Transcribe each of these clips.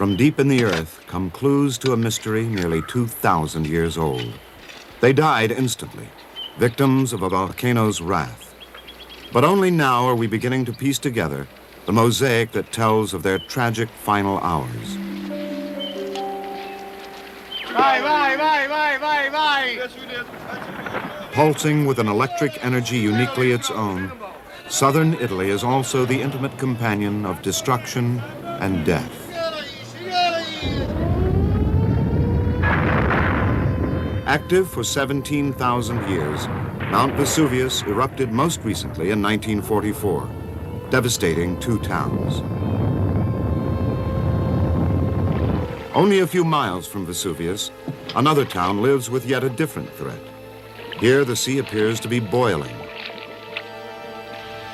From deep in the earth come clues to a mystery nearly 2,000 years old. They died instantly, victims of a volcano's wrath. But only now are we beginning to piece together the mosaic that tells of their tragic final hours. Pulsing with an electric energy uniquely its own, southern Italy is also the intimate companion of destruction and death. Active for 17,000 years, Mount Vesuvius erupted most recently in 1944, devastating 2 towns. Only a few miles from Vesuvius, another town lives with yet a different threat. Here, the sea appears to be boiling.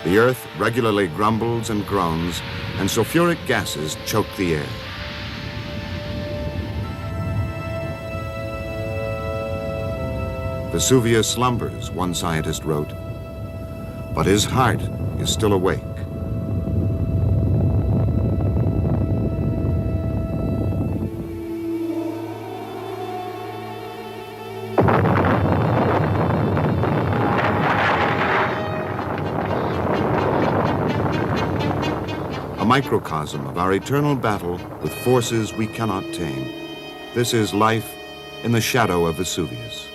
The earth regularly grumbles and groans, and sulfuric gases choke the air. Vesuvius slumbers, one scientist wrote, but his heart is still awake. A microcosm of our eternal battle with forces we cannot tame. This is life in the shadow of Vesuvius.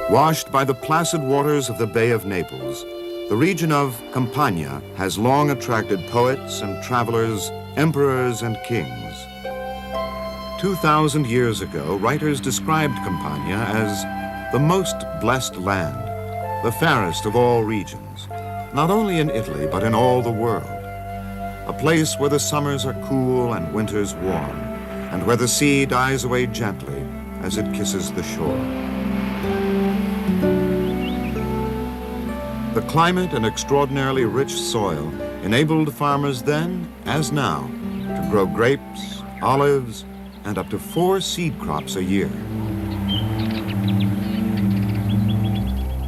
Washed by the placid waters of the Bay of Naples, the region of Campania has long attracted poets and travelers, emperors and kings. 2,000 years ago, writers described Campania as the most blessed land, the fairest of all regions, not only in Italy, but in all the world. A place where the summers are cool and winters warm, and where the sea dies away gently as it kisses the shore. The climate and extraordinarily rich soil enabled farmers then, as now, to grow grapes, olives, and up to 4 seed crops a year.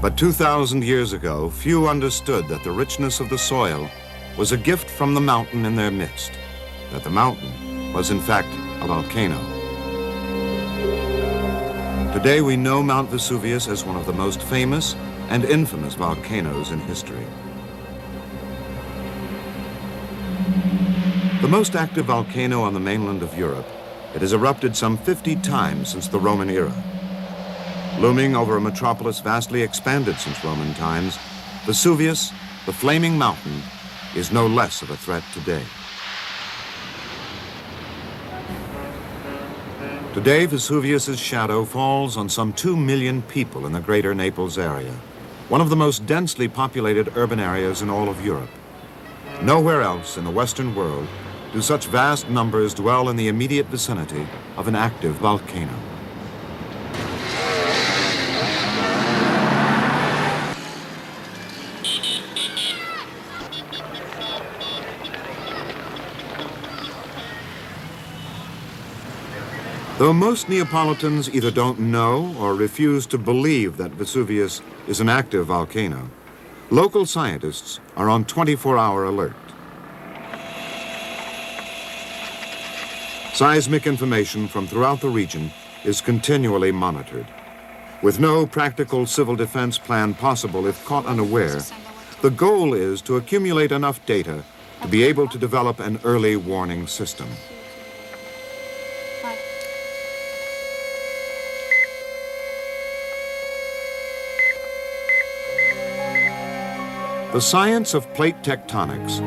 But 2,000 years ago, few understood that the richness of the soil was a gift from the mountain in their midst, that the mountain was in fact a volcano. Today we know Mount Vesuvius as one of the most famous and infamous volcanoes in history. The most active volcano on the mainland of Europe, it has erupted some 50 times since the Roman era. Looming over a metropolis vastly expanded since Roman times, Vesuvius, the flaming mountain, is no less of a threat today. Today, Vesuvius's shadow falls on some 2 million people in the greater Naples area, one of the most densely populated urban areas in all of Europe. Nowhere else in the Western world do such vast numbers dwell in the immediate vicinity of an active volcano. Though most Neapolitans either don't know or refuse to believe that Vesuvius is an active volcano, local scientists are on 24-hour alert. Seismic information from throughout the region is continually monitored. With no practical civil defense plan possible if caught unaware, the goal is to accumulate enough data to be able to develop an early warning system. The science of plate tectonics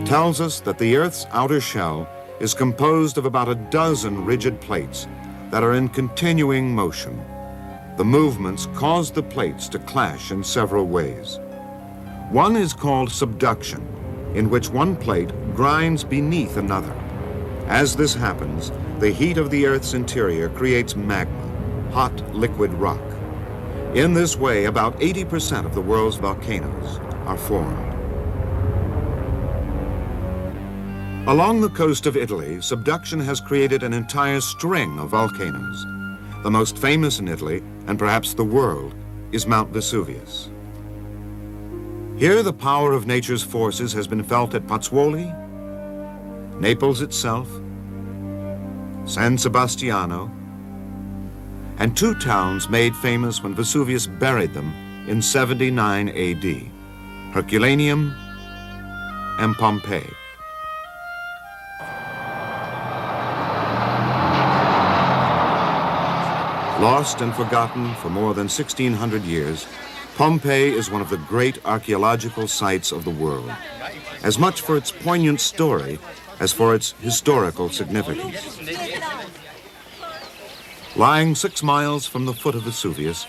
tells us that the Earth's outer shell is composed of about a dozen rigid plates that are in continuing motion. The movements caused the plates to clash in several ways. One is called subduction, in which one plate grinds beneath another. As this happens, the heat of the Earth's interior creates magma, hot liquid rock. In this way, about 80% of the world's volcanoes are formed. Along the coast of Italy, subduction has created an entire string of volcanoes. The most famous in Italy, and perhaps the world, is Mount Vesuvius. Here, the power of nature's forces has been felt at Pozzuoli, Naples itself, San Sebastiano, and two towns made famous when Vesuvius buried them in 79 AD, Herculaneum and Pompeii. Lost and forgotten for more than 1,600 years, Pompeii is one of the great archaeological sites of the world, as much for its poignant story as for its historical significance. Lying 6 miles from the foot of Vesuvius,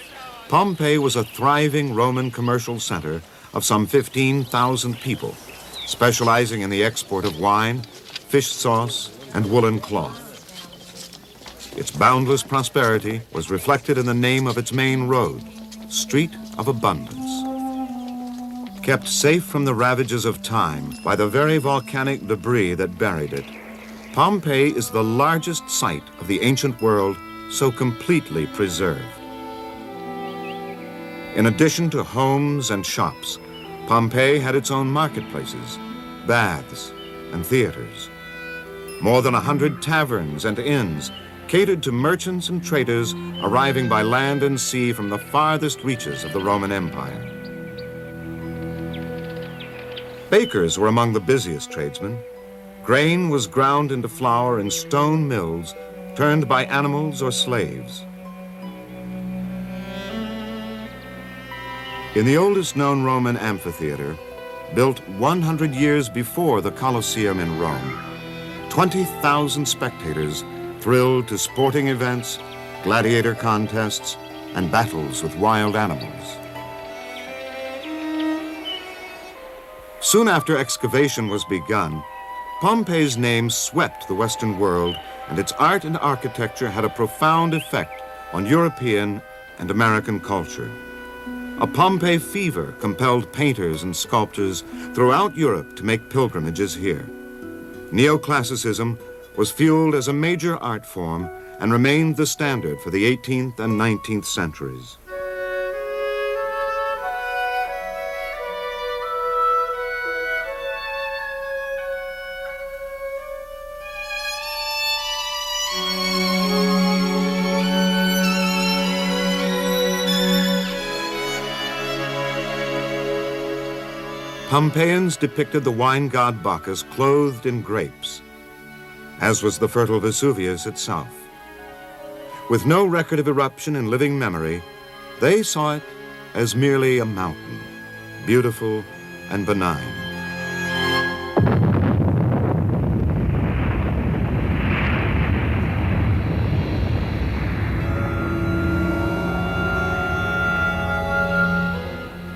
Pompeii was a thriving Roman commercial center of some 15,000 people, specializing in the export of wine, fish sauce, and woolen cloth. Its boundless prosperity was reflected in the name of its main road, Street of Abundance. Kept safe from the ravages of time by the very volcanic debris that buried it, Pompeii is the largest site of the ancient world so completely preserved. In addition to homes and shops, Pompeii had its own marketplaces, baths, and theaters. More than 100 taverns and inns catered to merchants and traders arriving by land and sea from the farthest reaches of the Roman Empire. Bakers were among the busiest tradesmen. Grain was ground into flour in stone mills turned by animals or slaves. In the oldest known Roman amphitheater, built 100 years before the Colosseum in Rome, 20,000 spectators thrilled to sporting events, gladiator contests, and battles with wild animals. Soon after excavation was begun, Pompeii's name swept the Western world, and its art and architecture had a profound effect on European and American culture. A Pompeii fever compelled painters and sculptors throughout Europe to make pilgrimages here. Neoclassicism was fueled as a major art form and remained the standard for the 18th and 19th centuries. Pompeians depicted the wine god Bacchus clothed in grapes, as was the fertile Vesuvius itself. With no record of eruption in living memory, they saw it as merely a mountain, beautiful and benign.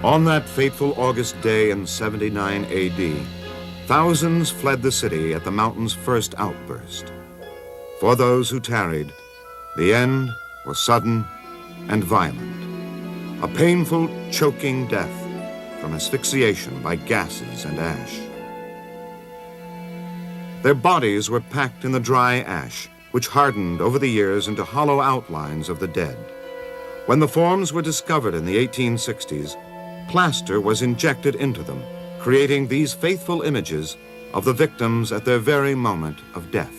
On that fateful August day in 79 AD, thousands fled the city at the mountain's first outburst. For those who tarried, the end was sudden and violent, a painful, choking death from asphyxiation by gases and ash. Their bodies were packed in the dry ash, which hardened over the years into hollow outlines of the dead. When the forms were discovered in the 1860s, plaster was injected into them, creating these faithful images of the victims at their very moment of death.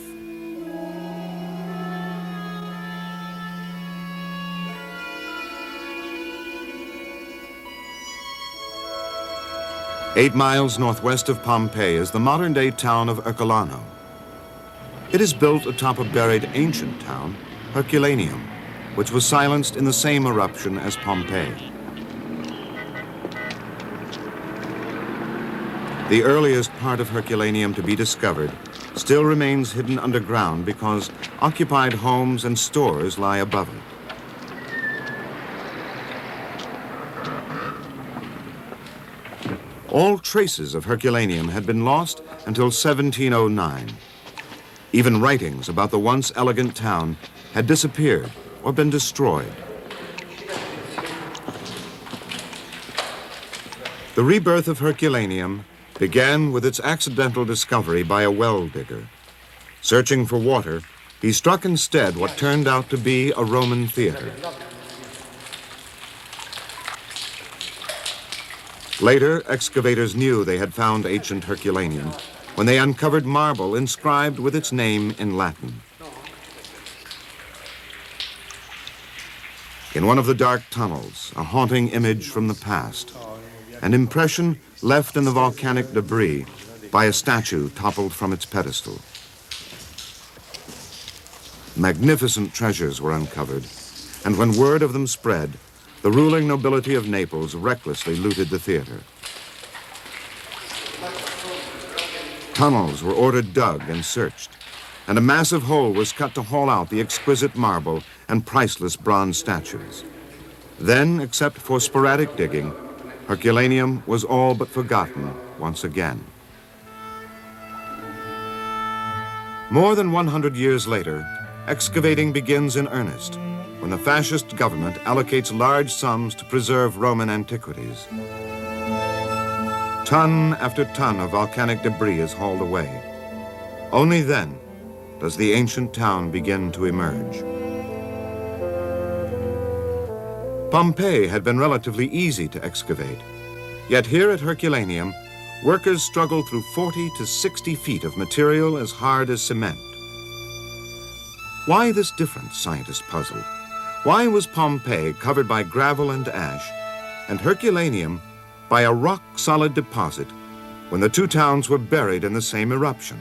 Eight miles northwest of Pompeii is the modern-day town of Ercolano. It is built atop a buried ancient town, Herculaneum, which was silenced in the same eruption as Pompeii. The earliest part of Herculaneum to be discovered still remains hidden underground because occupied homes and stores lie above it. All traces of Herculaneum had been lost until 1709. Even writings about the once elegant town had disappeared or been destroyed. The rebirth of Herculaneum began with its accidental discovery by a well digger. Searching for water, he struck instead what turned out to be a Roman theater. Later, excavators knew they had found ancient Herculaneum when they uncovered marble inscribed with its name in Latin. In one of the dark tunnels, a haunting image from the past, an impression left in the volcanic debris by a statue toppled from its pedestal. Magnificent treasures were uncovered, and when word of them spread, the ruling nobility of Naples recklessly looted the theater. Tunnels were ordered dug and searched, and a massive hole was cut to haul out the exquisite marble and priceless bronze statues. Then, except for sporadic digging, Herculaneum was all but forgotten once again. More than 100 years later, excavating begins in earnest when the fascist government allocates large sums to preserve Roman antiquities. Ton after ton of volcanic debris is hauled away. Only then does the ancient town begin to emerge. Pompeii had been relatively easy to excavate, yet here at Herculaneum, workers struggled through 40 to 60 feet of material as hard as cement. Why this difference, scientists puzzle? Why was Pompeii covered by gravel and ash, and Herculaneum by a rock-solid deposit when the two towns were buried in the same eruption?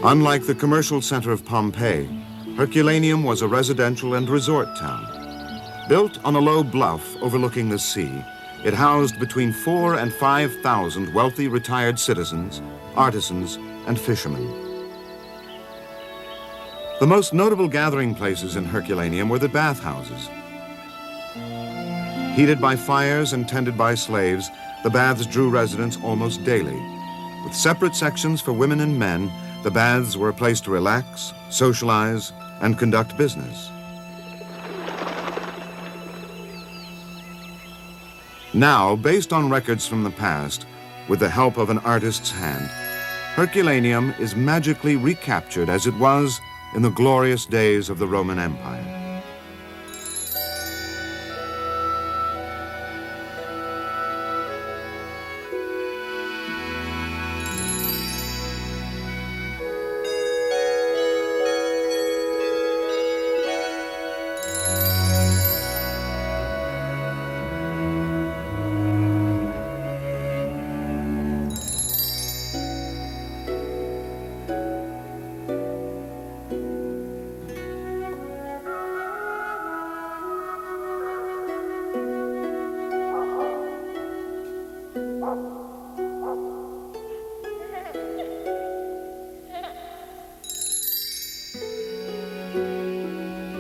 Unlike the commercial center of Pompeii, Herculaneum was a residential and resort town. Built on a low bluff overlooking the sea, it housed between 4,000 and 5,000 wealthy retired citizens, artisans, and fishermen. The most notable gathering places in Herculaneum were the bathhouses. Heated by fires and tended by slaves, the baths drew residents almost daily. With separate sections for women and men, the baths were a place to relax, socialize, and conduct business. Now, based on records from the past, with the help of an artist's hand, Herculaneum is magically recaptured as it was in the glorious days of the Roman Empire.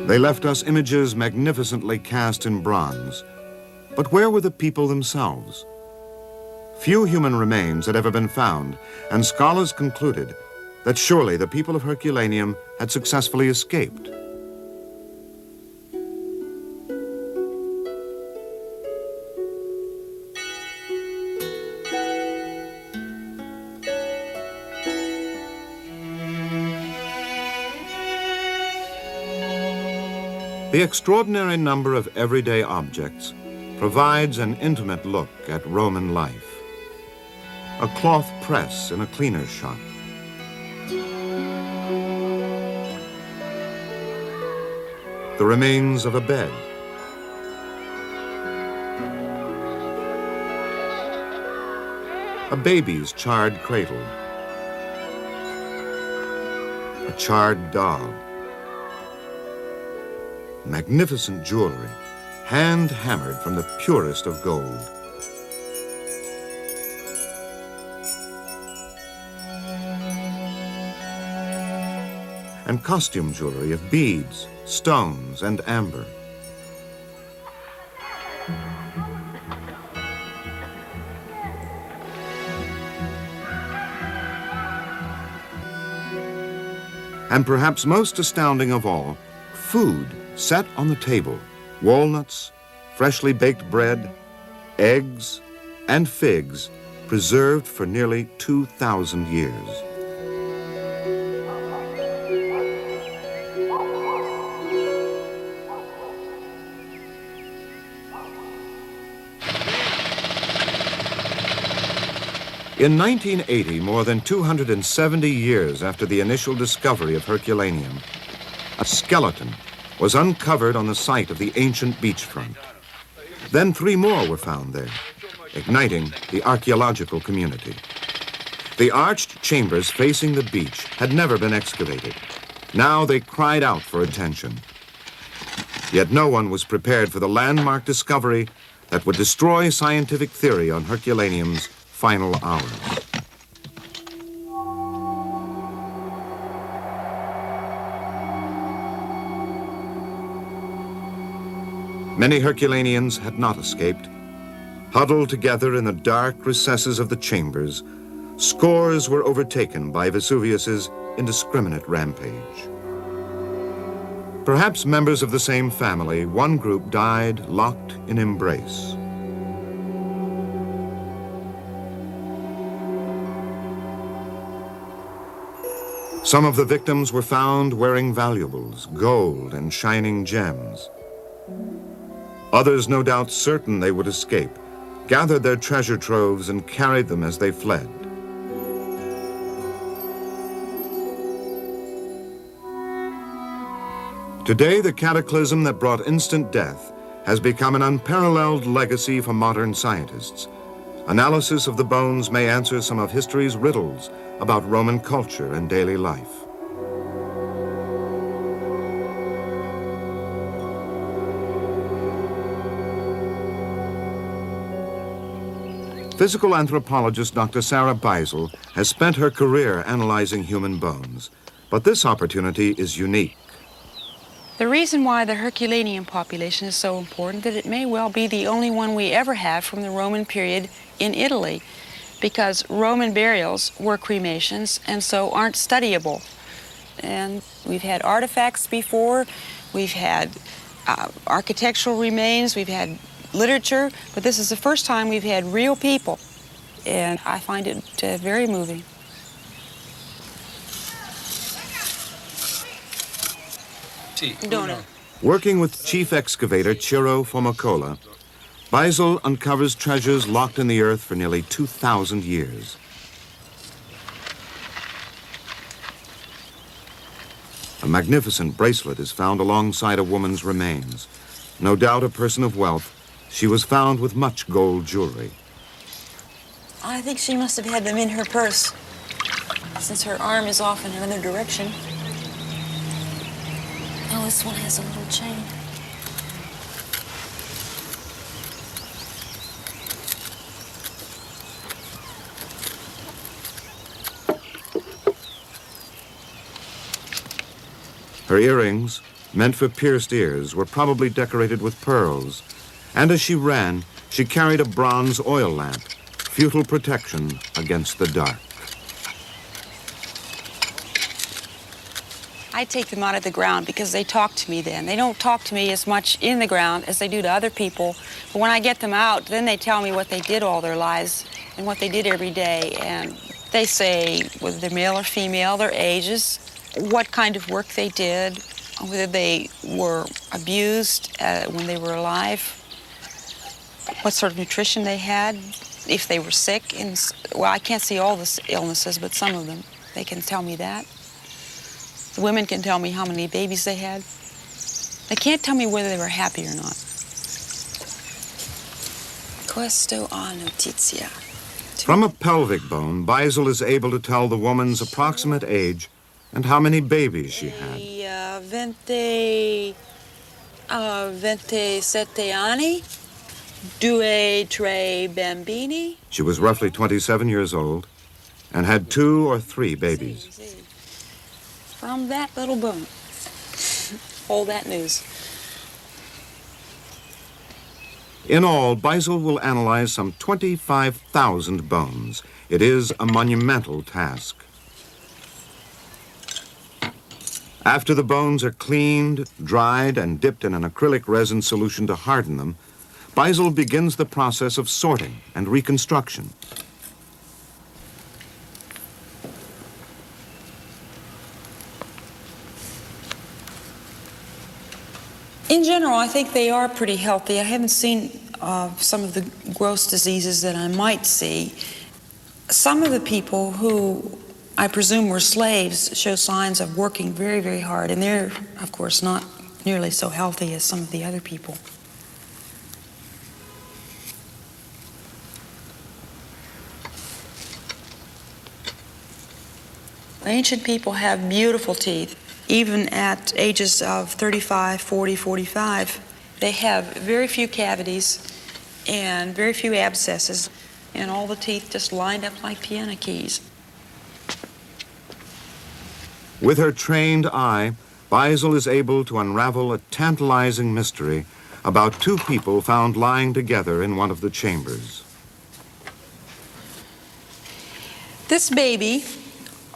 They left us images magnificently cast in bronze. But where were the people themselves? Few human remains had ever been found, and scholars concluded that surely the people of Herculaneum had successfully escaped. The extraordinary number of everyday objects provides an intimate look at Roman life. A cloth press in a cleaner's shop. The remains of a bed. A baby's charred cradle. A charred dog. Magnificent jewelry, hand-hammered from the purest of gold. And costume jewelry of beads, stones, and amber. And perhaps most astounding of all, food set on the table, walnuts, freshly baked bread, eggs, and figs preserved for nearly 2,000 years. In 1980, more than 270 years after the initial discovery of Herculaneum, a skeleton was uncovered on the site of the ancient beachfront. Then 3 more were found there, igniting the archaeological community. The arched chambers facing the beach had never been excavated. Now they cried out for attention. Yet no one was prepared for the landmark discovery that would destroy scientific theory on Herculaneum's final hours. Many Herculaneans had not escaped. Huddled together in the dark recesses of the chambers, scores were overtaken by Vesuvius's indiscriminate rampage. Perhaps members of the same family, one group died locked in embrace. Some of the victims were found wearing valuables, gold and shining gems. Others, no doubt certain they would escape, gathered their treasure troves and carried them as they fled. Today, the cataclysm that brought instant death has become an unparalleled legacy for modern scientists. Analysis of the bones may answer some of history's riddles about Roman culture and daily life. Physical anthropologist Dr. Sarah Beisel has spent her career analyzing human bones, but this opportunity is unique. The reason why the Herculaneum population is so important is that it may well be the only one we ever have from the Roman period in Italy, because Roman burials were cremations and so aren't studyable. And we've had artifacts before, we've had architectural remains, we've had literature, but this is the first time we've had real people, and I find it very moving. Working with chief excavator Ciro Fomocola, Beisel uncovers treasures locked in the earth for nearly 2,000 years. A magnificent bracelet is found alongside a woman's remains. No doubt a person of wealth, she was found with much gold jewelry. I think she must have had them in her purse, since her arm is off in another direction. Oh, this one has a little chain. Her earrings, meant for pierced ears, were probably decorated with pearls. And as she ran, she carried a bronze oil lamp, futile protection against the dark. I take them out of the ground because they talk to me then. They don't talk to me as much in the ground as they do to other people. But when I get them out, then they tell me what they did all their lives and what they did every day. And they say whether they're male or female, their ages, what kind of work they did, whether they were abused when they were alive, what sort of nutrition they had, if they were sick. Well, I can't see all the illnesses, but some of them, they can tell me that. The women can tell me how many babies they had. They can't tell me whether they were happy or not. Questo a notizia. From a pelvic bone, Beisel is able to tell the woman's approximate age and how many babies she had. 27 anni, 2-3 bambini. She was roughly 27 years old and had 2 or 3 babies. From that little bone. All that news. In all, Beisel will analyze some 25,000 bones. It is a monumental task. After the bones are cleaned, dried, and dipped in an acrylic resin solution to harden them, Beisel begins the process of sorting and reconstruction. In general, I think they are pretty healthy. I haven't seen some of the gross diseases that I might see. Some of the people who I presume were slaves show signs of working very, very hard, and they're, of course, not nearly so healthy as some of the other people. Ancient people have beautiful teeth. Even at ages of 35, 40, 45, they have very few cavities and very few abscesses, and all the teeth just lined up like piano keys. With her trained eye, Beisel is able to unravel a tantalizing mystery about two people found lying together in one of the chambers. This baby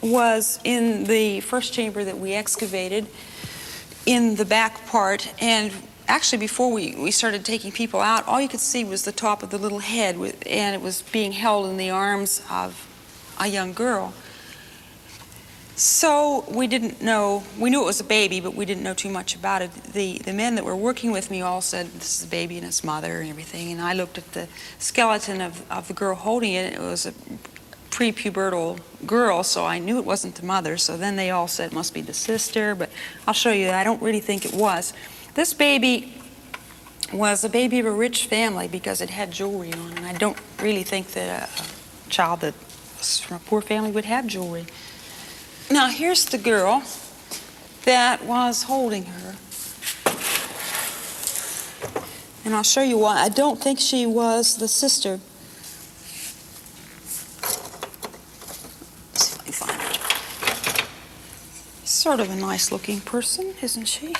was in the first chamber that we excavated in the back part, and actually before we started taking people out, all you could see was the top of the little head, and it was being held in the arms of a young girl. So we didn't know, we knew it was a baby, but we didn't know too much about it. The men that were working with me all said, this is a baby and its mother and everything, and I looked at the skeleton of the girl holding it, and it was a prepubertal girl, so I knew it wasn't the mother. So then they all said it must be the sister, but I'll show you that I don't really think it was. This baby was a baby of a rich family because it had jewelry on, and I don't really think that a child that was from a poor family would have jewelry. Now here's the girl that was holding her, and I'll show you why. I don't think she was the sister. Sort of a nice-looking person, isn't she?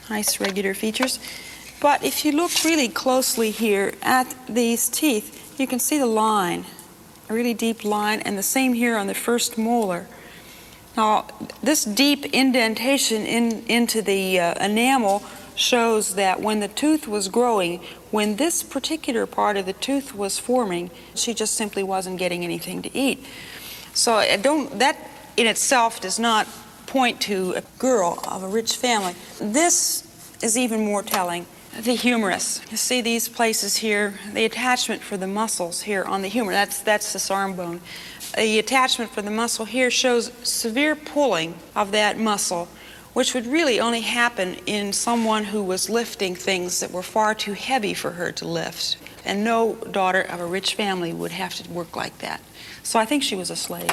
Nice, regular features. But if you look really closely here at these teeth, you can see the line, a really deep line, and the same here on the first molar. Now, this deep indentation into the enamel shows that when the tooth was growing, when this particular part of the tooth was forming, she just simply wasn't getting anything to eat. So that in itself does not point to a girl of a rich family. This is even more telling. The humerus. You see these places here, the attachment for the muscles here on the humor, that's this arm bone. The attachment for the muscle here shows severe pulling of that muscle, which would really only happen in someone who was lifting things that were far too heavy for her to lift. And no daughter of a rich family would have to work like that. So I think she was a slave.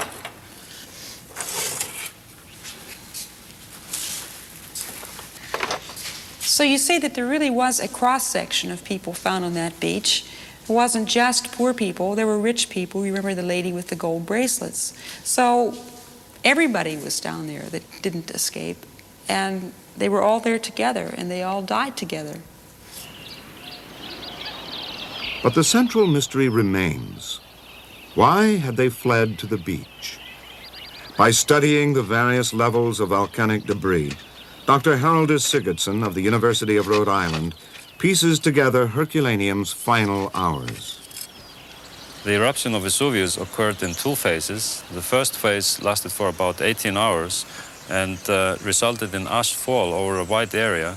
So you see that there really was a cross-section of people found on that beach. It wasn't just poor people, there were rich people. You remember the lady with the gold bracelets. So everybody was down there that didn't escape, and they were all there together, and they all died together. But the central mystery remains. Why had they fled to the beach? By studying the various levels of volcanic debris, Dr. Haraldus Sigurdsson of the University of Rhode Island pieces together Herculaneum's final hours. The eruption of Vesuvius occurred in two phases. The first phase lasted for about 18 hours and resulted in ash fall over a wide area.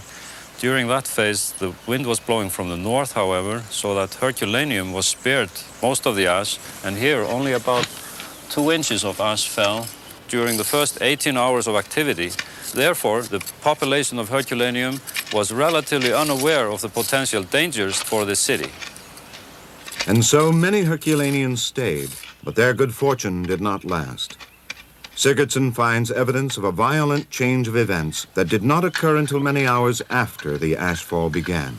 During that phase, the wind was blowing from the north, however, so that Herculaneum was spared most of the ash, and here only about 2 inches of ash fell during the first 18 hours of activity. Therefore, the population of Herculaneum was relatively unaware of the potential dangers for the city. And so many Herculaneans stayed, but their good fortune did not last. Sigurdsson finds evidence of a violent change of events that did not occur until many hours after the ashfall began.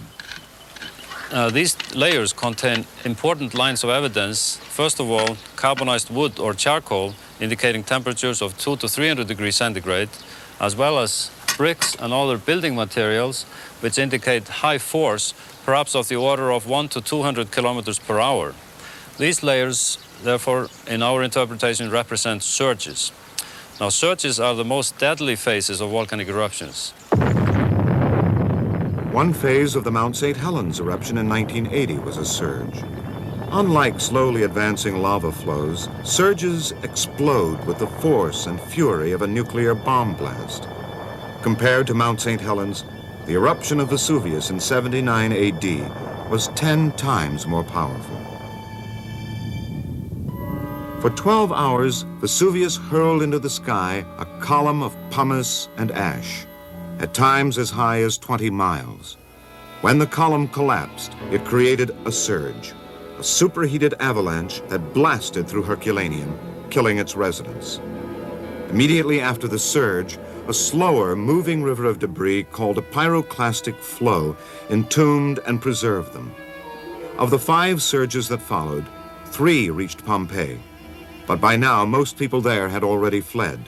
These layers contain important lines of evidence. First of all, carbonized wood or charcoal, indicating temperatures of 200 to 300 degrees centigrade, as well as bricks and other building materials, which indicate high force, perhaps of the order of 100 to 200 kilometers per hour. These layers, therefore, in our interpretation, represent surges. Now, surges are the most deadly phases of volcanic eruptions. One phase of the Mount St. Helens eruption in 1980 was a surge. Unlike slowly advancing lava flows, surges explode with the force and fury of a nuclear bomb blast. Compared to Mount St. Helens, the eruption of Vesuvius in 79 AD was 10 times more powerful. For 12 hours, Vesuvius hurled into the sky a column of pumice and ash, at times as high as 20 miles. When the column collapsed, it created a surge, a superheated avalanche that blasted through Herculaneum, killing its residents. Immediately after the surge, a slower moving river of debris called a pyroclastic flow entombed and preserved them. Of the 5 surges that followed, 3 reached Pompeii, but by now most people there had already fled.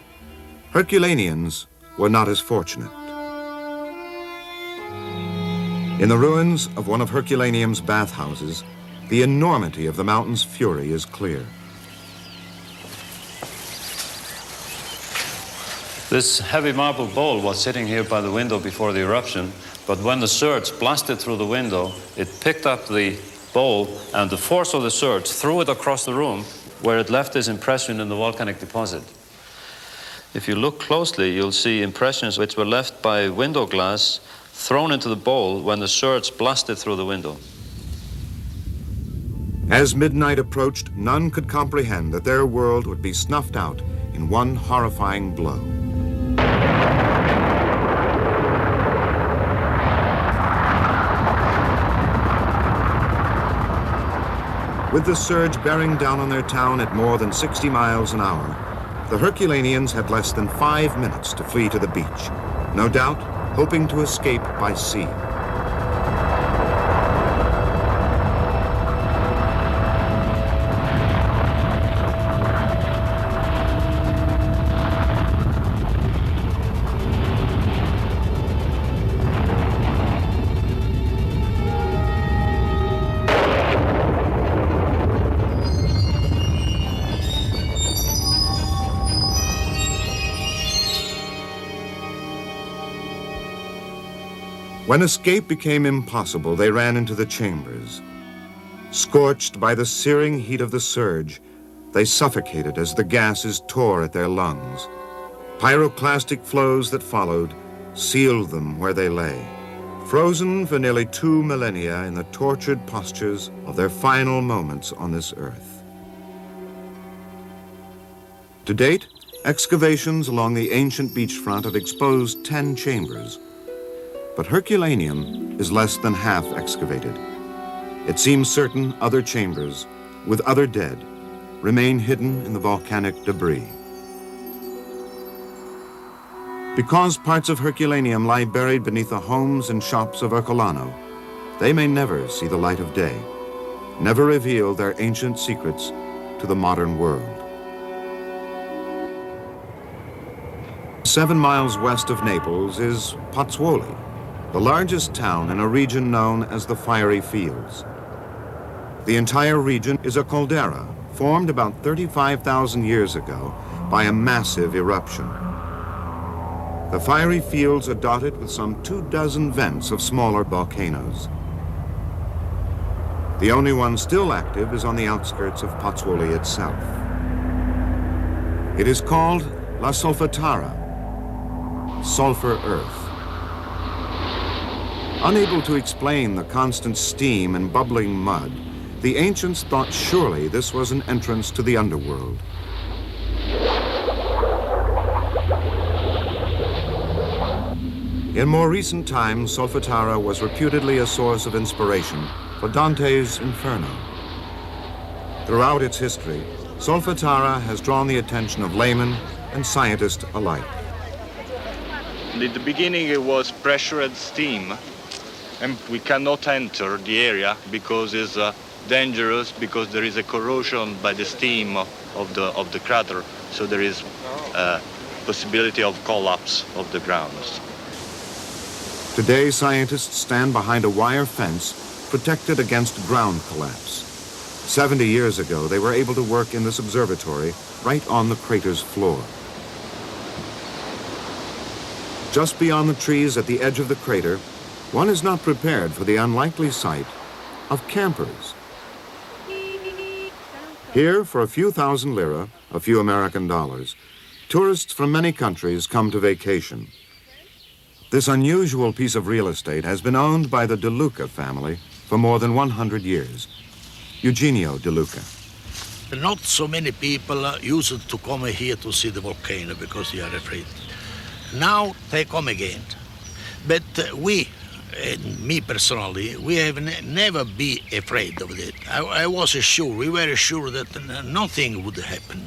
Herculaneans were not as fortunate. In the ruins of one of Herculaneum's bathhouses, the enormity of the mountain's fury is clear. This heavy marble bowl was sitting here by the window before the eruption, but when the surge blasted through the window, it picked up the bowl, and the force of the surge threw it across the room, where it left this impression in the volcanic deposit. If you look closely, you'll see impressions which were left by window glass thrown into the bowl when the surge blasted through the window. As midnight approached, none could comprehend that their world would be snuffed out in one horrifying blow. With the surge bearing down on their town at more than 60 miles an hour, the Herculaneans had less than 5 minutes to flee to the beach, no doubt hoping to escape by sea. When escape became impossible, they ran into the chambers. Scorched by the searing heat of the surge, they suffocated as the gases tore at their lungs. Pyroclastic flows that followed sealed them where they lay, frozen for nearly 2 millennia in the tortured postures of their final moments on this earth. To date, excavations along the ancient beachfront have exposed 10 chambers. But Herculaneum is less than half excavated. It seems certain other chambers, with other dead, remain hidden in the volcanic debris. Because parts of Herculaneum lie buried beneath the homes and shops of Ercolano, they may never see the light of day, never reveal their ancient secrets to the modern world. 7 miles west of Naples is Pozzuoli, the largest town in a region known as the Fiery Fields. The entire region is a caldera formed about 35,000 years ago by a massive eruption. The Fiery Fields are dotted with some 24 vents of smaller volcanoes. The only one still active is on the outskirts of Pozzuoli itself. It is called La Solfatara, sulfur earth. Unable to explain the constant steam and bubbling mud, the ancients thought surely this was an entrance to the underworld. In more recent times, Solfatara was reputedly a source of inspiration for Dante's Inferno. Throughout its history, Solfatara has drawn the attention of laymen and scientists alike. In the beginning it was pressure and steam, and we cannot enter the area because it's dangerous, because there is a corrosion by the steam of the crater, so there is a possibility of collapse of the grounds. Today, scientists stand behind a wire fence protected against ground collapse. 70 years ago, they were able to work in this observatory right on the crater's floor. Just beyond the trees at the edge of the crater, one is not prepared for the unlikely sight of campers. Here, for a few thousand lira, a few American dollars, tourists from many countries come to vacation. This unusual piece of real estate has been owned by the De Luca family for more than 100 years. Eugenio De Luca. Not so many people used to come here to see the volcano because they are afraid. Now they come again. But we, and me personally, we have never been afraid of it. I was sure, we were sure that nothing would happen.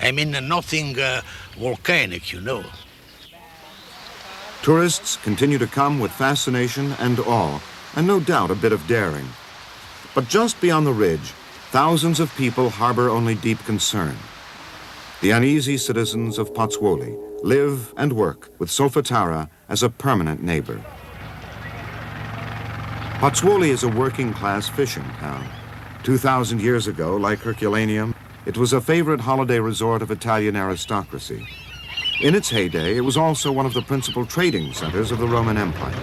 I mean, nothing volcanic, you know. Tourists continue to come with fascination and awe, and no doubt a bit of daring. But just beyond the ridge, thousands of people harbor only deep concern. The uneasy citizens of Pozzuoli live and work with Solfatara as a permanent neighbor. Pozzuoli is a working-class fishing town. 2,000 years ago, like Herculaneum, it was a favorite holiday resort of Italian aristocracy. In its heyday, it was also one of the principal trading centers of the Roman Empire.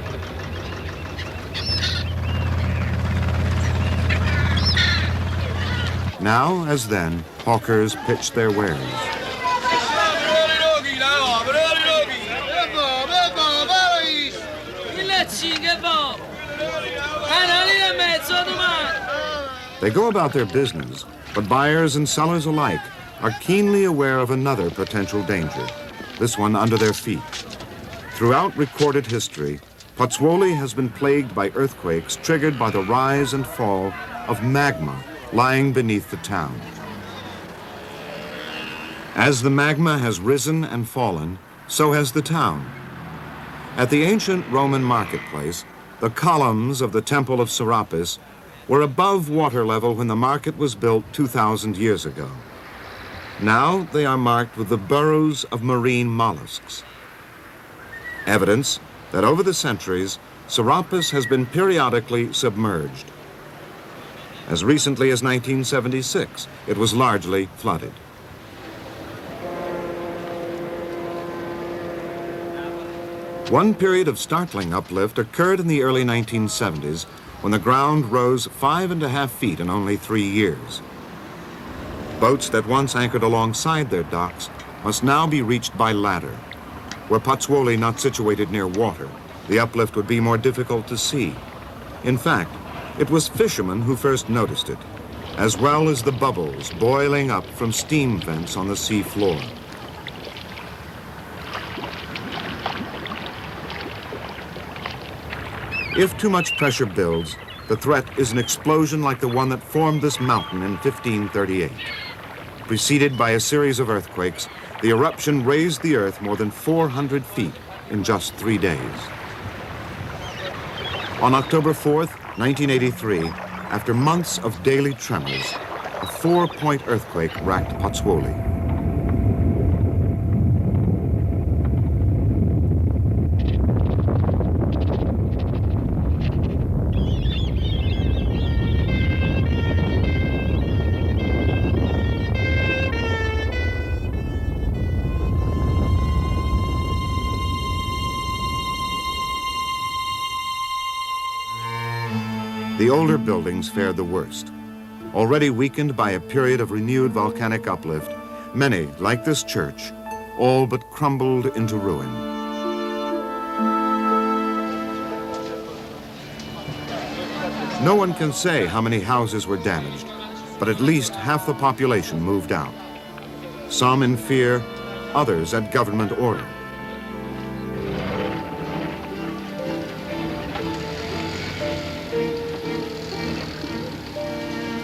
Now, as then, hawkers pitch their wares. They go about their business, but buyers and sellers alike are keenly aware of another potential danger, this one under their feet. Throughout recorded history, Pozzuoli has been plagued by earthquakes triggered by the rise and fall of magma lying beneath the town. As the magma has risen and fallen, so has the town. At the ancient Roman marketplace, the columns of the Temple of Serapis were above water level when the market was built 2,000 years ago. Now they are marked with the burrows of marine mollusks. Evidence that over the centuries, Serapis has been periodically submerged. As recently as 1976, it was largely flooded. One period of startling uplift occurred in the early 1970s when the ground rose 5.5 feet in only 3 years. Boats that once anchored alongside their docks must now be reached by ladder. Were Pozzuoli not situated near water, the uplift would be more difficult to see. In fact, it was fishermen who first noticed it, as well as the bubbles boiling up from steam vents on the sea floor. If too much pressure builds, the threat is an explosion like the one that formed this mountain in 1538. Preceded by a series of earthquakes, the eruption raised the earth more than 400 feet in just 3 days. On October 4th, 1983, after months of daily tremors, a 4-point earthquake racked Pozzuoli. The older buildings fared the worst. Already weakened by a period of renewed volcanic uplift, many, like this church, all but crumbled into ruin. No one can say how many houses were damaged, but at least half the population moved out. Some in fear, others at government order.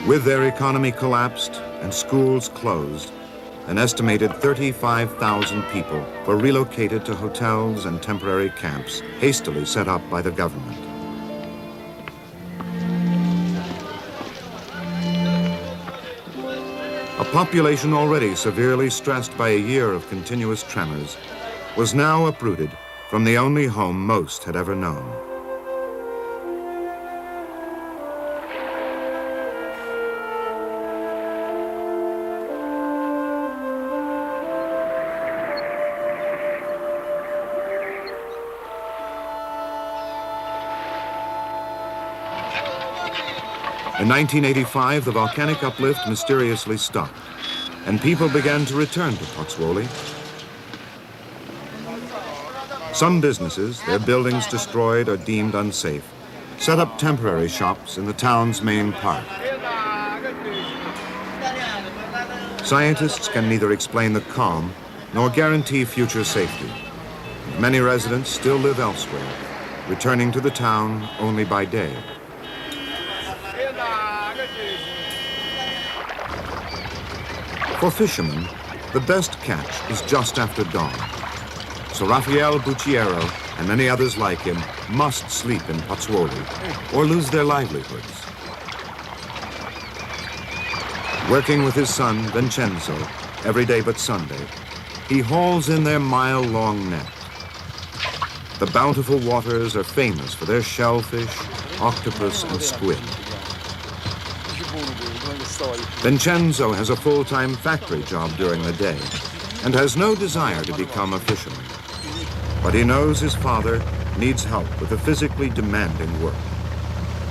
With their economy collapsed and schools closed, an estimated 35,000 people were relocated to hotels and temporary camps hastily set up by the government. A population already severely stressed by a year of continuous tremors was now uprooted from the only home most had ever known. In 1985, the volcanic uplift mysteriously stopped, and people began to return to Pozzuoli. Some businesses, their buildings destroyed or deemed unsafe, set up temporary shops in the town's main park. Scientists can neither explain the calm nor guarantee future safety. Many residents still live elsewhere, returning to the town only by day. For fishermen, the best catch is just after dawn. So Rafael Bucciero and many others like him must sleep in Pozzuoli or lose their livelihoods. Working with his son, Vincenzo, every day but Sunday, he hauls in their mile-long net. The bountiful waters are famous for their shellfish, octopus, and squid. Vincenzo has a full-time factory job during the day and has no desire to become a fisherman. But he knows his father needs help with the physically demanding work.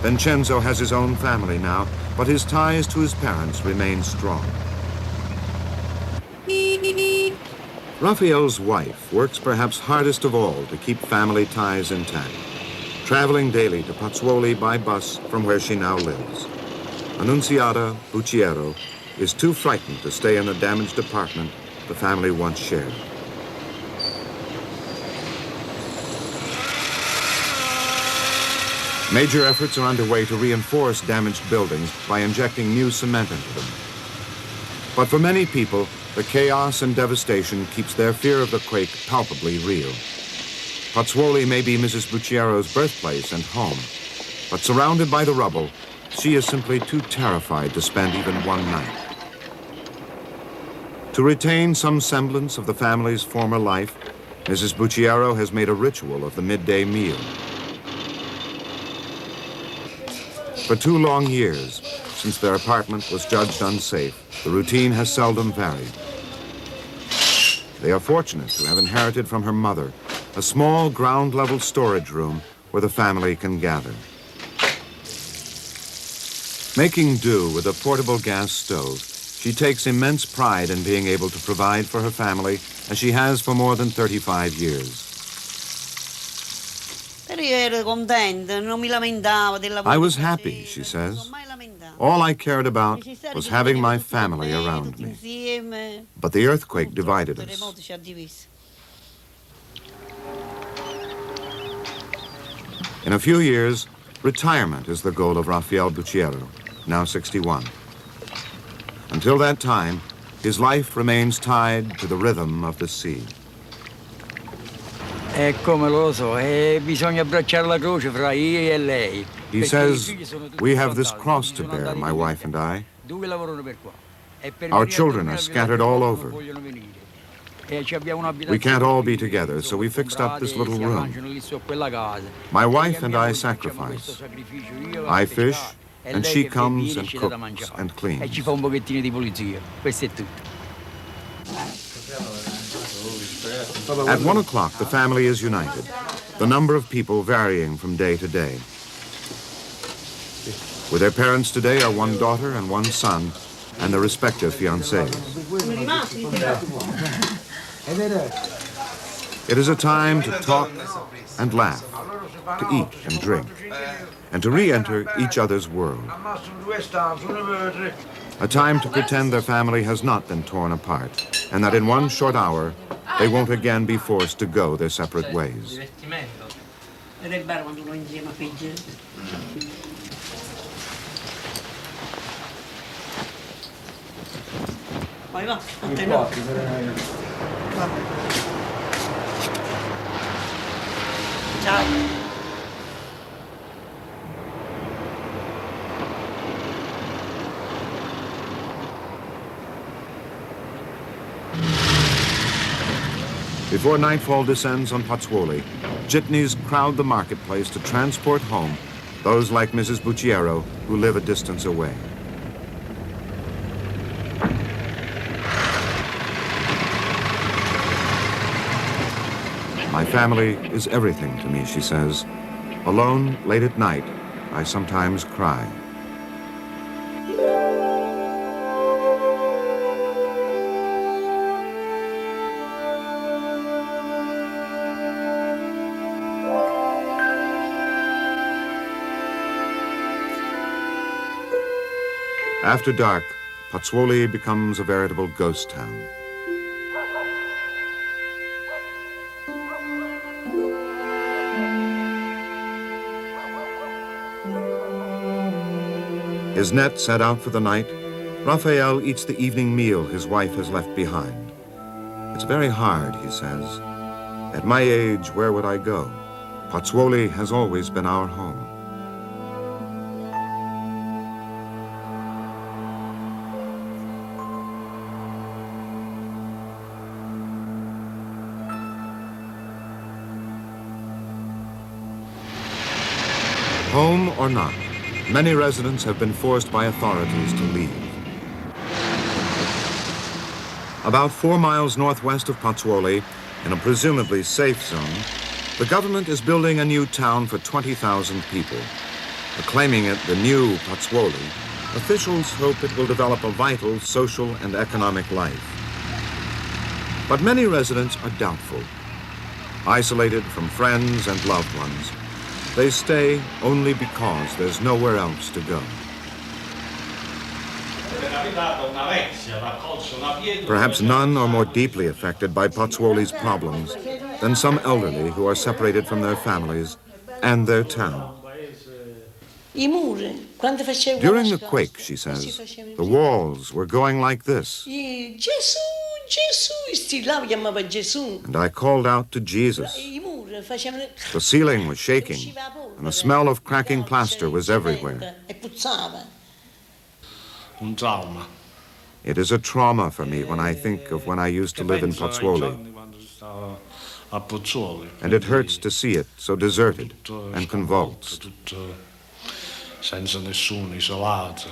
Vincenzo has his own family now, but his ties to his parents remain strong. Raphael's wife works perhaps hardest of all to keep family ties intact, traveling daily to Pozzuoli by bus from where she now lives. Annunziata Bucciero is too frightened to stay in the damaged apartment the family once shared. Major efforts are underway to reinforce damaged buildings by injecting new cement into them. But for many people, the chaos and devastation keeps their fear of the quake palpably real. Pozzuoli may be Mrs. Bucciero's birthplace and home, but surrounded by the rubble, she is simply too terrified to spend even one night. To retain some semblance of the family's former life, Mrs. Bucciero has made a ritual of the midday meal. For 2 long years, since their apartment was judged unsafe, the routine has seldom varied. They are fortunate to have inherited from her mother a small ground-level storage room where the family can gather. Making do with a portable gas stove, she takes immense pride in being able to provide for her family as she has for more than 35 years. I was happy, she says. All I cared about was having my family around me. But the earthquake divided us. In a few years, retirement is the goal of Rafael Bucciero, now 61. Until that time, his life remains tied to the rhythm of the sea. He says, we have this cross to bear, my wife and I. Our children are scattered all over. We can't all be together, so we fixed up this little room. My wife and I sacrifice. I fish, and she comes and cooks and cleans. At 1 o'clock, the family is united, the number of people varying from day to day. With their parents today are 1 daughter and 1 son, and their respective fiancés. It is a time to talk and laugh, to eat and drink, and to re-enter each other's world. A time to pretend their family has not been torn apart, and that in 1 short hour, they won't again be forced to go their separate ways. Ciao. Before nightfall descends on Pozzuoli, jitneys crowd the marketplace to transport home those like Mrs. Bucciero who live a distance away. My family is everything to me, she says. Alone, late at night, I sometimes cry. After dark, Pozzuoli becomes a veritable ghost town. His net set out for the night, Raphael eats the evening meal his wife has left behind. It's very hard, he says. At my age, where would I go? Pozzuoli has always been our home. Home or not, many residents have been forced by authorities to leave. About 4 miles northwest of Pozzuoli, in a presumably safe zone, the government is building a new town for 20,000 people. Acclaiming it the new Pozzuoli, officials hope it will develop a vital social and economic life. But many residents are doubtful. Isolated from friends and loved ones, they stay only because there's nowhere else to go. Perhaps none are more deeply affected by Pozzuoli's problems than some elderly who are separated from their families and their town. During the quake, she says, the walls were going like this. And I called out to Jesus. The ceiling was shaking, and the smell of cracking plaster was everywhere. It is a trauma for me when I think of when I used to live in Pozzuoli. And it hurts to see it so deserted and convulsed. Senza nessuno, isolato.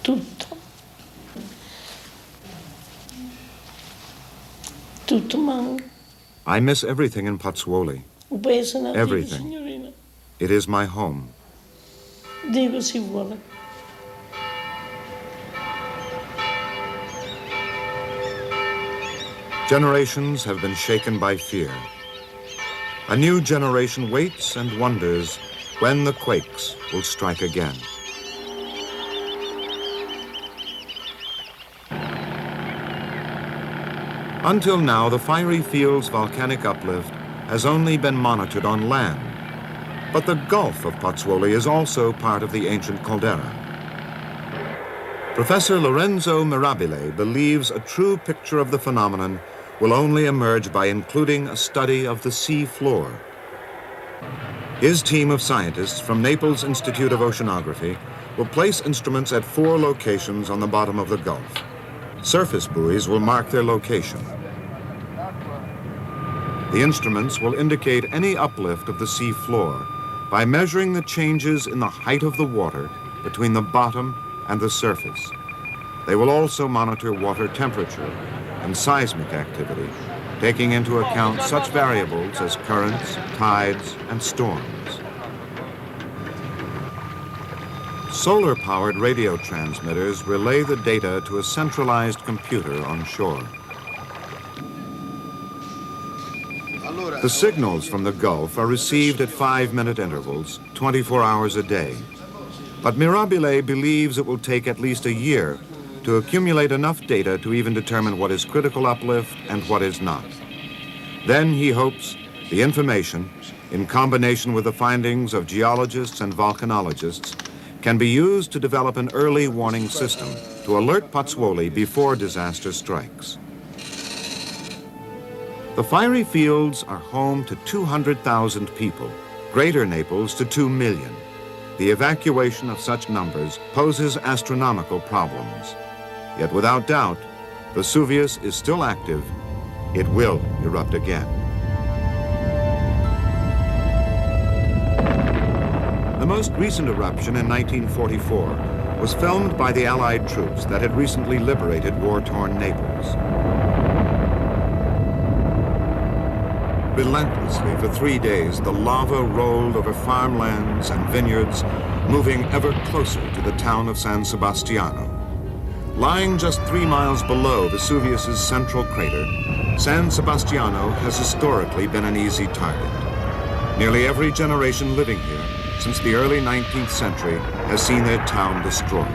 Tutto. Tutto manca. I miss everything in Pozzuoli. Everything. It is my home. Dio si vuole. Generations have been shaken by fear. A new generation waits and wonders when the quakes will strike again. Until now, the fiery field's volcanic uplift has only been monitored on land. But the Gulf of Pozzuoli is also part of the ancient caldera. Professor Lorenzo Mirabile believes a true picture of the phenomenon will only emerge by including a study of the sea floor. His team of scientists from Naples Institute of Oceanography will place instruments at 4 locations on the bottom of the Gulf. Surface buoys will mark their location. The instruments will indicate any uplift of the sea floor by measuring the changes in the height of the water between the bottom and the surface. They will also monitor water temperature and seismic activity, taking into account such variables as currents, tides, and storms. Solar-powered radio transmitters relay the data to a centralized computer on shore. The signals from the Gulf are received at 5-minute intervals, 24 hours a day. But Mirabile believes it will take at least a year to accumulate enough data to even determine what is critical uplift and what is not. Then he hopes the information, in combination with the findings of geologists and volcanologists, can be used to develop an early warning system to alert Pozzuoli before disaster strikes. The fiery fields are home to 200,000 people, Greater Naples to 2 million. The evacuation of such numbers poses astronomical problems. Yet without doubt, Vesuvius is still active. It will erupt again. The most recent eruption in 1944 was filmed by the Allied troops that had recently liberated war-torn Naples. Relentlessly for 3 days, the lava rolled over farmlands and vineyards, moving ever closer to the town of San Sebastiano. Lying just 3 miles below Vesuvius's central crater, San Sebastiano has historically been an easy target. Nearly every generation living here since the early 19th century has seen their town destroyed.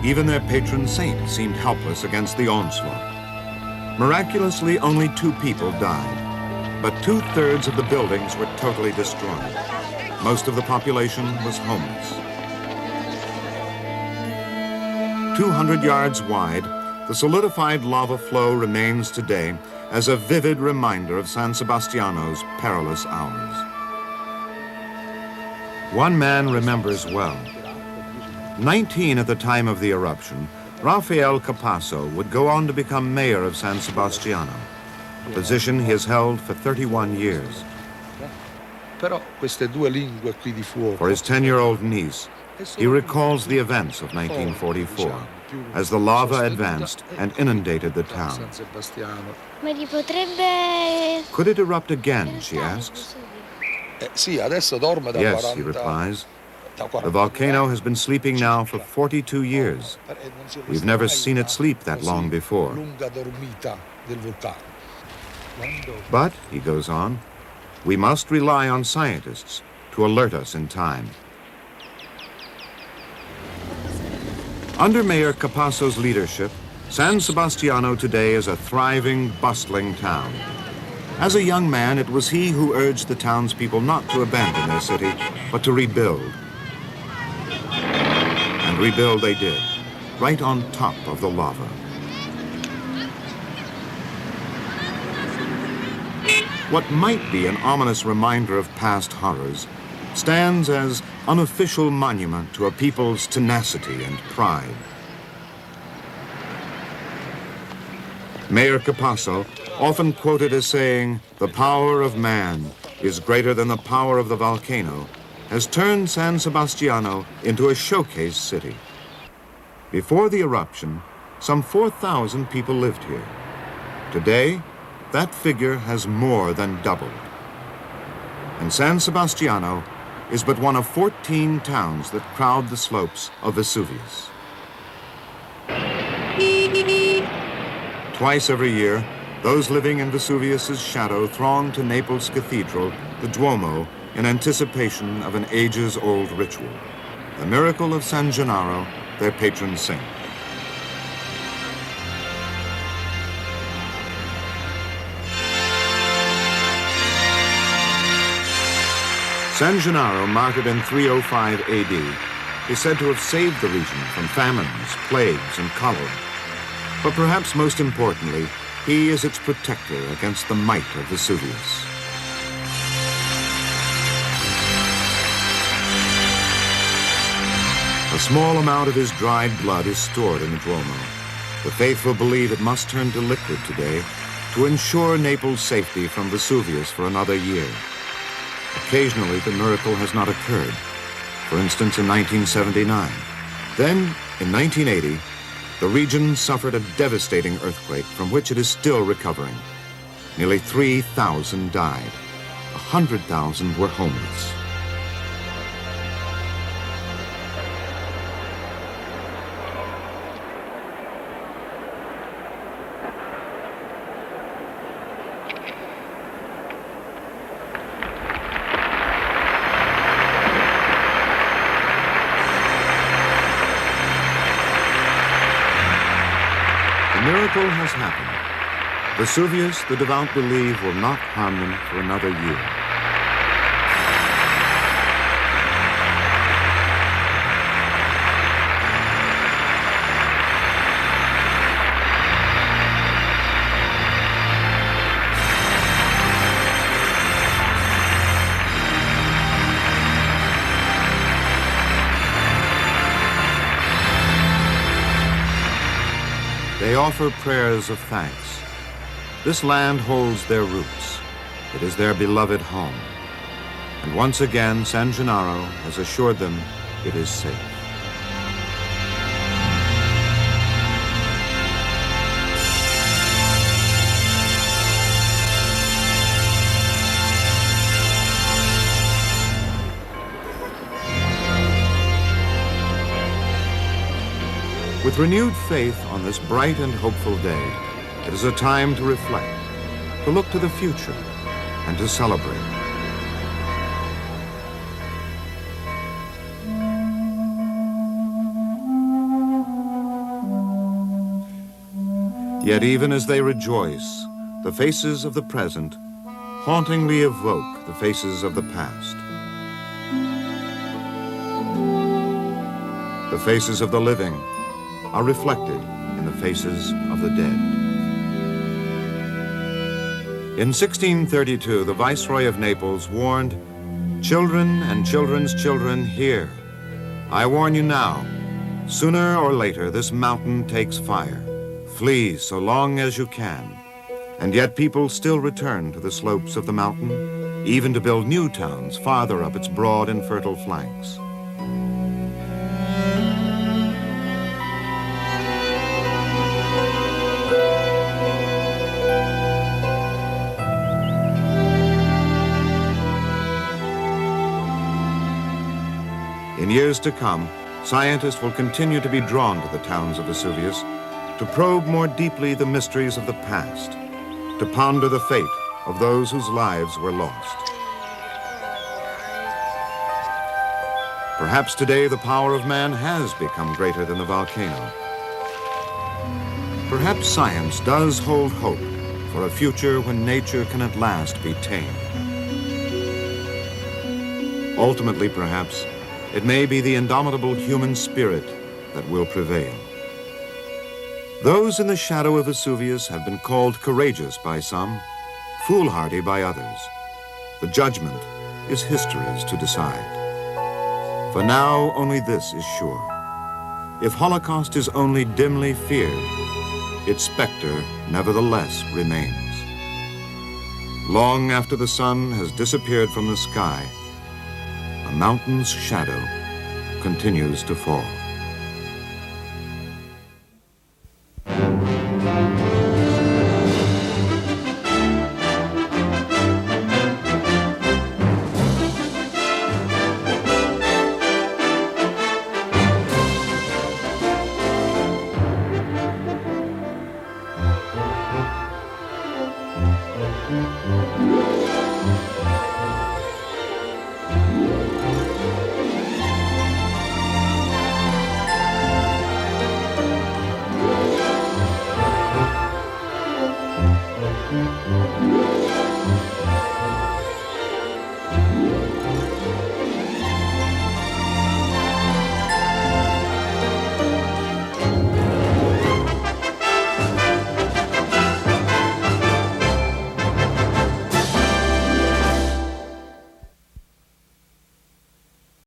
Even their patron saint seemed helpless against the onslaught. Miraculously, only 2 people died, but 2/3 of the buildings were totally destroyed. Most of the population was homeless. 200 yards wide, the solidified lava flow remains today as a vivid reminder of San Sebastiano's perilous hours. One man remembers well. 19 at the time of the eruption, Rafael Capasso would go on to become mayor of San Sebastiano, a position he has held for 31 years. For his 10-year-old niece, he recalls the events of 1944 as the lava advanced and inundated the town. Could it erupt again, she asks. Yes, he replies. The volcano has been sleeping now for 42 years. We've never seen it sleep that long before. But, he goes on, we must rely on scientists to alert us in time. Under Mayor Capasso's leadership, San Sebastiano today is a thriving, bustling town. As a young man, it was he who urged the townspeople not to abandon their city, but to rebuild. And rebuild they did, right on top of the lava. What might be an ominous reminder of past horrors stands as unofficial monument to a people's tenacity and pride. Mayor Capasso, often quoted as saying, "The power of man is greater than the power of the volcano," has turned San Sebastiano into a showcase city. Before the eruption, some 4,000 people lived here. Today, that figure has more than doubled. And San Sebastiano is but one of 14 towns that crowd the slopes of Vesuvius. Twice every year, those living in Vesuvius's shadow throng to Naples Cathedral, the Duomo, in anticipation of an ages-old ritual, the miracle of San Gennaro, their patron saint. San Gennaro, martyred in 305 AD, is said to have saved the region from famines, plagues, and cholera. But perhaps most importantly, he is its protector against the might of Vesuvius. A small amount of his dried blood is stored in the Duomo. The faithful believe it must turn to liquid today to ensure Naples' safety from Vesuvius for another year. Occasionally, the miracle has not occurred. For instance, in 1979. Then, in 1980, the region suffered a devastating earthquake from which it is still recovering. Nearly 3,000 died. 100,000 were homeless. The miracle has happened. Vesuvius, the devout believe, will not harm them for another year. They offer prayers of thanks. This land holds their roots. It is their beloved home. And once again, San Gennaro has assured them it is safe. With renewed faith on this bright and hopeful day, it is a time to reflect, to look to the future, and to celebrate. Yet even as they rejoice, the faces of the present hauntingly evoke the faces of the past. The faces of the living are reflected in the faces of the dead. In 1632, the Viceroy of Naples warned, "Children and children's children, hear. I warn you now, sooner or later this mountain takes fire. Flee so long as you can." And yet people still return to the slopes of the mountain, even to build new towns farther up its broad and fertile flanks. In years to come, scientists will continue to be drawn to the towns of Vesuvius, to probe more deeply the mysteries of the past, to ponder the fate of those whose lives were lost. Perhaps today the power of man has become greater than the volcano. Perhaps science does hold hope for a future when nature can at last be tamed. Ultimately, perhaps, it may be the indomitable human spirit that will prevail. Those in the shadow of Vesuvius have been called courageous by some, foolhardy by others. The judgment is history's to decide. For now, only this is sure. If Holocaust is only dimly feared, its specter nevertheless remains. Long after the sun has disappeared from the sky, a mountain's shadow continues to fall.